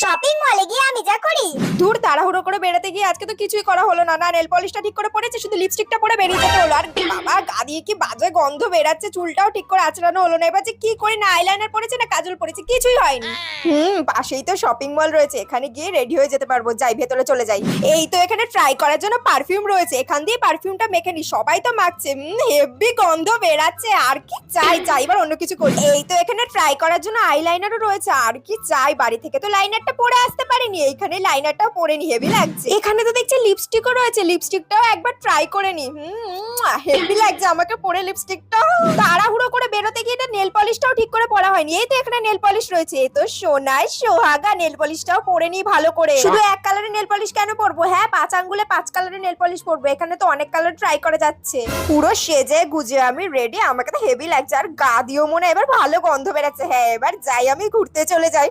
Shopping মলে গিয়ে আমি যা করি। দূর, তাড়াহুড়ো করে বেরোতে গিয়ে আজকে তো কিছুই করা হলো না। না নেল পলিশটা ঠিক করে পড়েছে, শুধু লিপস্টিকটা পরে বেরিয়ে যেতে হলো। আর বাবা, গা দিয়ে কি বাজে গন্ধ বেরাচ্ছে, চুলটাও ঠিক করে আঁচড়ানো হলো না। এবার যে কি করি, না আইলাইনার পরেছে না কাজল পরেছে, কিছুই হয়নি। পাশেই তো শপিং মল রয়েছে, এখানে গিয়ে রেডি হয়ে যেতে পারবো। যাই ভেতরে চলে যাই। এই তো এখানে ট্রাই করার জন্য পারফিউম রয়েছে, এখান দিয়ে পারফিউমটা মেখে নি। সবাই তো মাখছে, হেভি গন্ধ বেরাচ্ছে। আর কি চাই, যাই এবার অন্য কিছু করি। এই তো এখানে ট্রাই করার জন্য আইলাইনারও রয়েছে। আর কি চাই, বাড়ি থেকে তো লাইনারটা পরে আসতে পারিনি, এইখানে লাইনারটাও পরে নি, হেভি লাগছে। এখানে তো দেখছি লিপস্টিকও রয়েছে, লিপস্টিকটাও একবার ট্রাই করে নি। হেভি লাগছে আমাকে পরে লিপস্টিকটা। তাড়াহুড়ো করে বেরোতে গিয়ে তো নেল পলিশটাও ঠিক করে পরা হয়নি। এই তো এখানে নেল পলিশ রয়েছে, এই তো সোনায় সোহাগা, নেল পলিশটাও পরে নি ভালো করে। শুধু এক কালারের নেল পলিশ কেন পরবো? হ্যাঁ, 5 আঙ্গুলে 5 কালারের নেল পলিশ পরবো। এখানে তো অনেক কালার ট্রাই করা যাচ্ছে। পুরো সেজে গুজে আমি রেডি, আমাকে তো হেভি লাগছে। আর গা দিয়েও মনে হয় এবার ভালো গন্ধ বেরাচ্ছে। হ্যাঁ, এবার যাই, আমি ঘুরতে চলে যাই।